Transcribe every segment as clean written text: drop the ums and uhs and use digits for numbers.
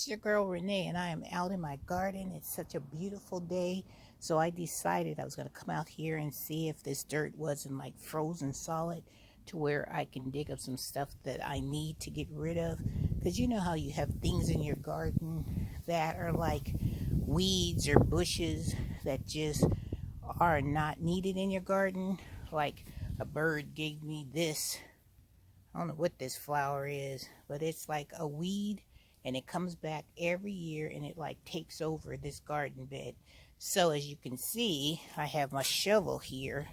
It's your girl Renee, and I am out in my garden. It's such a beautiful day, so I decided I was going to come out here and see if this dirt wasn't like frozen solid to where I can dig up some stuff that I need to get rid of. Because you know how you have things in your garden that are like weeds or bushes that just are not needed in your garden. Like a bird gave me this. I don't know what this flower is, but it's like a weed, and it comes back every year, and it like takes over this garden bed. So as you can see, I have my shovel here,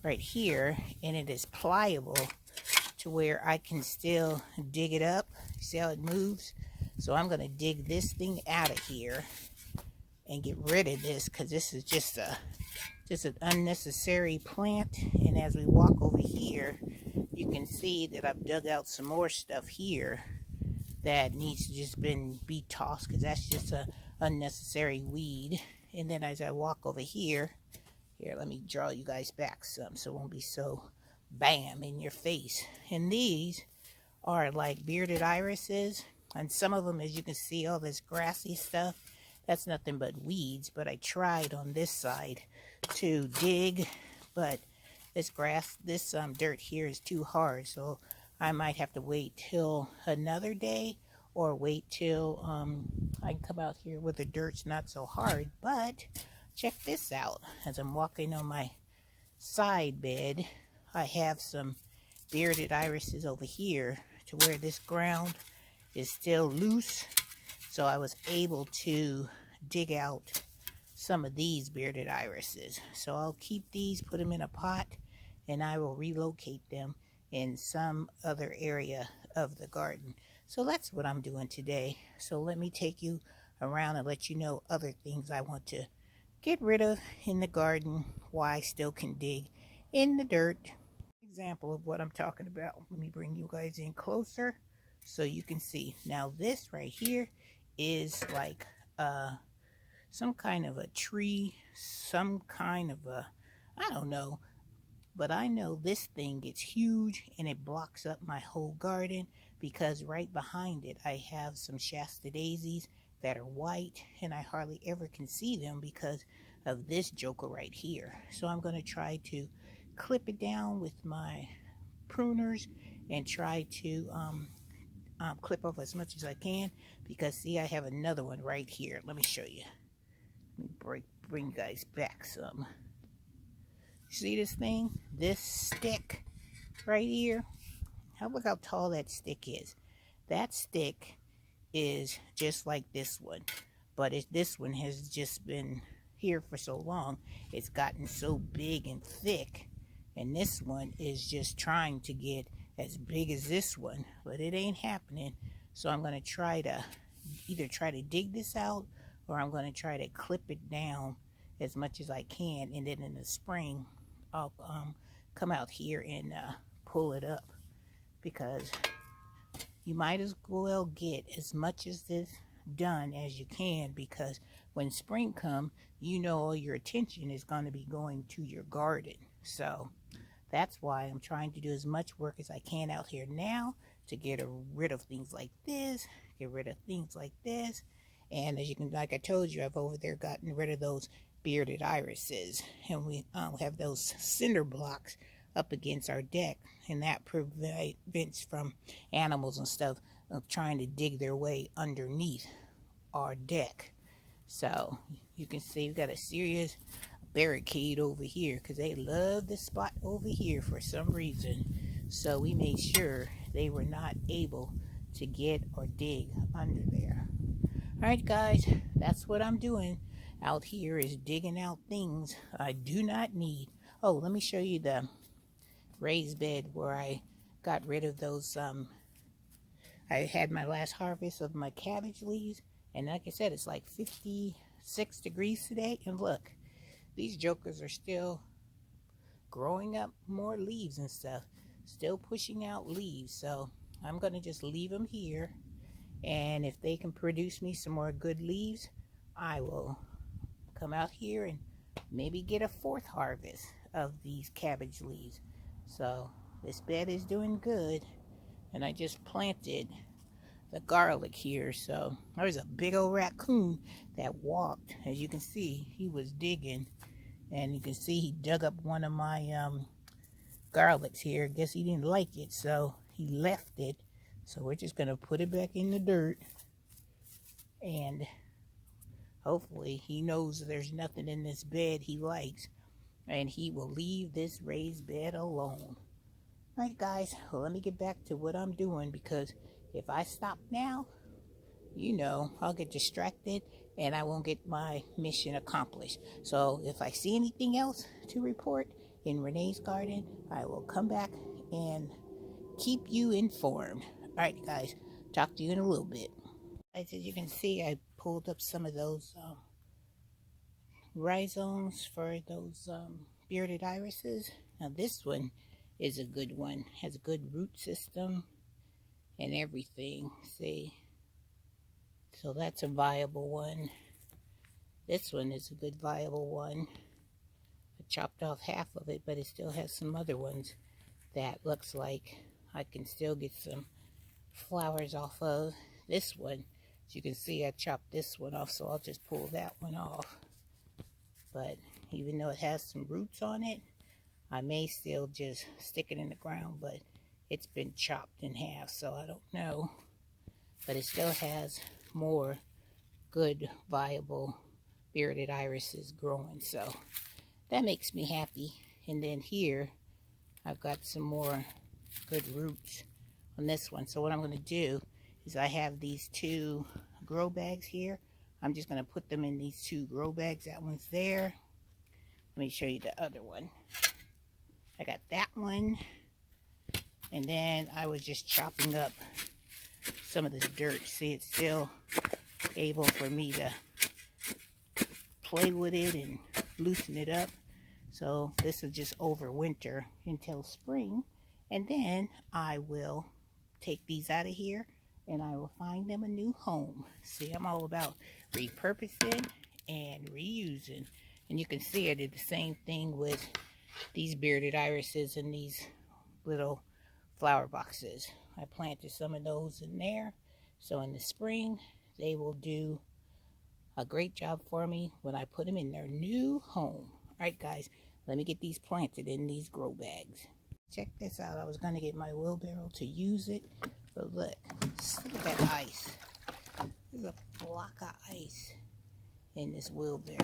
right here, and it is pliable to where I can still dig it up. See how it moves? So I'm going to dig this thing out of here and get rid of this, because this is just an unnecessary plant. And as we walk over here, you can see that I've dug out some more stuff here that needs to just be tossed, because that's just a unnecessary weed. And then as I walk over here, let me draw you guys back some so it won't be so bam in your face. And these are like bearded irises, and some of them, as you can see, all this grassy stuff, that's nothing but weeds. But I tried on this side to dig, but this dirt here is too hard, so I might have to wait till another day, or wait till I can come out here where the dirt's not so hard. But check this out. As I'm walking on my side bed, I have some bearded irises over here to where this ground is still loose, so I was able to dig out some of these bearded irises. So I'll keep these, put them in a pot, and I will relocate them in some other area of the garden. So that's what I'm doing today. So let me take you around and let you know other things I want to get rid of in the garden while I still can dig in the dirt. Example of what I'm talking about. Let me bring you guys in closer so you can see. Now this right here is like some kind of a tree, some kind of a, I don't know, but I know this thing gets huge and it blocks up my whole garden, because right behind it I have some Shasta daisies that are white, and I hardly ever can see them because of this joker right here. So I'm going to try to clip it down with my pruners and try to clip off as much as I can, because see, I have another one right here. Let me show you. Let me bring you guys back some. See this thing? This stick right here? Look how tall that stick is. That stick is just like this one, but this one has just been here for so long, it's gotten so big and thick, and this one is just trying to get as big as this one, but it ain't happening. So I'm going to try to either dig this out, or I'm going to try to clip it down as much as I can, and then in the spring I'll come out here and pull it up, because you might as well get as much as this done as you can, because when spring comes, you know all your attention is going to be going to your garden. So that's why I'm trying to do as much work as I can out here now to get rid of things like this, get rid of things like this. And as you can, like I told you, I've over there gotten rid of those bearded irises, and we have those cinder blocks up against our deck, and that prevents from animals and stuff of trying to dig their way underneath our deck. So you can see we've got a serious barricade over here, because they love this spot over here for some reason. So we made sure they were not able to get or dig under there. Alright guys, that's what I'm doing out here, is digging out things I do not need. Oh, let me show you the raised bed where I got rid of those. I had my last harvest of my cabbage leaves, and like I said, it's like 56 degrees today, and look, these jokers are still growing up more leaves and stuff, still pushing out leaves. So I'm gonna just leave them here, and if they can produce me some more good leaves, I will come out here and maybe get a fourth harvest of these cabbage leaves. So this bed is doing good, and I just planted the garlic here. So there's a big old raccoon that walked. As you can see, he was digging, and you can see he dug up one of my garlics here. Guess he didn't like it, so he left it. So we're just gonna put it back in the dirt, and hopefully he knows there's nothing in this bed he likes, and he will leave this raised bed alone. Alright guys, well, let me get back to what I'm doing, because if I stop now, you know, I'll get distracted and I won't get my mission accomplished. So if I see anything else to report in Renee's garden, I will come back and keep you informed. Alright guys, talk to you in a little bit. As you can see, I pulled up some of those rhizomes for those bearded irises. Now this one is a good one. Has a good root system and everything. See? So that's a viable one. This one is a good viable one. I chopped off half of it, but it still has some other ones that looks like I can still get some flowers off of. This one, as you can see, I chopped this one off, so I'll just pull that one off. But even though it has some roots on it, I may still just stick it in the ground, but it's been chopped in half, so I don't know. But it still has more good, viable bearded irises growing, so that makes me happy. And then here, I've got some more good roots on this one. So what I'm going to do is I have these two grow bags here. I'm just going to put them in these two grow bags. That one's there. Let me show you the other one. I got that one, and then I was just chopping up some of this dirt. See, it's still able for me to play with it and loosen it up. So this is just over winter until spring, and then I will take these out of here and I will find them a new home. See, I'm all about repurposing and reusing. And you can see I did the same thing with these bearded irises in these little flower boxes. I planted some of those in there, so in the spring they will do a great job for me when I put them in their new home. Alright guys, let me get these planted in these grow bags. Check this out. I was going to get my wheelbarrow to use it, but look at that ice. There's a block of ice in this wheelbarrow.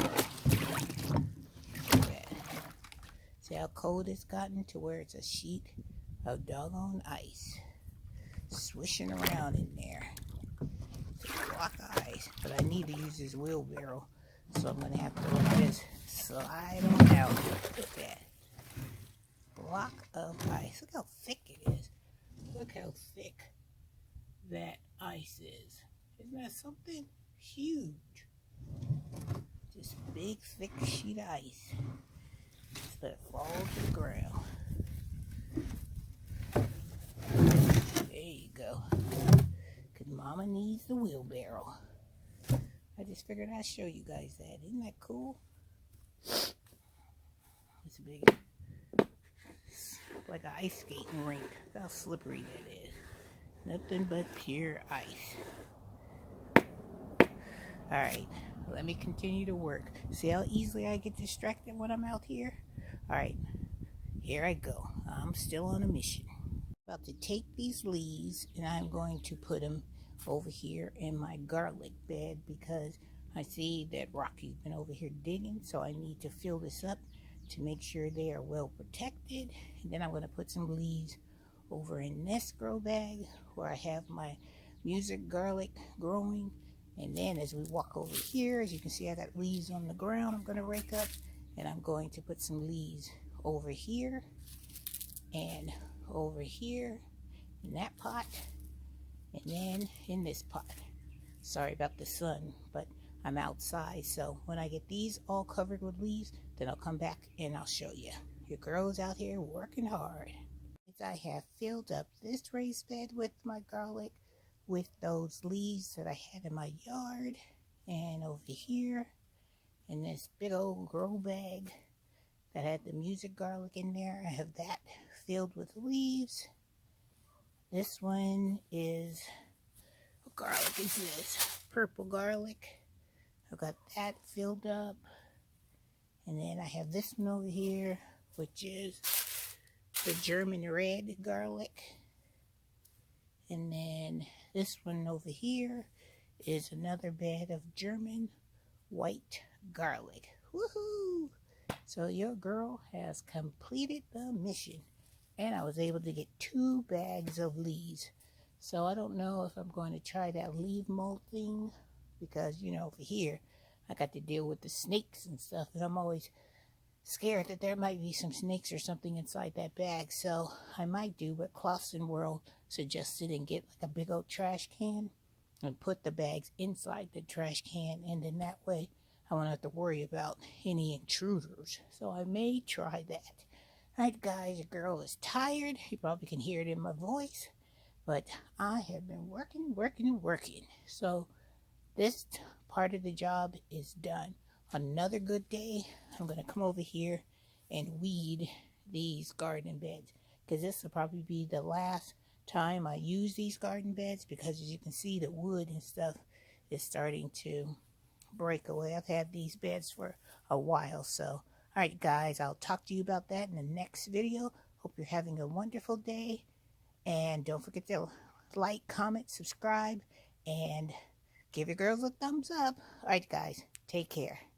Look at that. See how cold it's gotten to where it's a sheet of doggone ice swishing around in there. It's a block of ice, but I need to use this wheelbarrow, so I'm going to have to just slide on out. Look at that. Block of ice. Look how thick it is. Look how thick that ice is. Isn't that something? Huge. Just big, thick sheet of ice. Just let it fall to the ground. There you go. Because Mama needs the wheelbarrow. I just figured I'd show you guys that. Isn't that cool? It's big. Like an ice skating rink. Look how slippery that is. Nothing but pure ice. Alright, let me continue to work. See how easily I get distracted when I'm out here? Alright, here I go. I'm still on a mission. About to take these leaves and I'm going to put them over here in my garlic bed, because I see that Rocky's been over here digging, so I need to fill this up to make sure they are well protected. And then I'm going to put some leaves over in this grow bag where I have my music garlic growing. And then as we walk over here, as you can see, I got leaves on the ground I'm going to rake up, and I'm going to put some leaves over here and over here in that pot, and then in this pot. Sorry about the sun, but I'm outside, so when I get these all covered with leaves, then I'll come back and I'll show you. Your girl's out here working hard. I have filled up this raised bed with my garlic, with those leaves that I had in my yard, and over here in this big old grow bag that had the music garlic in there, I have that filled with leaves. This one is garlic is this? Purple garlic. I've got that filled up. And then I have this one over here, which is the German red garlic. And then this one over here is another bed of German white garlic. Woohoo! So your girl has completed the mission. And I was able to get 2 bags of leaves. So I don't know if I'm going to try that leaf mold thing. Because, you know, over here, I got to deal with the snakes and stuff. And I'm always scared that there might be some snakes or something inside that bag. So I might do what Clausen World suggested and get like a big old trash can and put the bags inside the trash can. And then that way I won't have to worry about any intruders. So I may try that. Alright guys, your girl is tired. You probably can hear it in my voice. But I have been working. So this part of the job is done. Another good day, I'm going to come over here and weed these garden beds. Because this will probably be the last time I use these garden beds. Because as you can see, the wood and stuff is starting to break away. I've had these beds for a while. So, alright guys, I'll talk to you about that in the next video. Hope you're having a wonderful day. And don't forget to like, comment, subscribe, and give your girls a thumbs up. Alright guys, take care.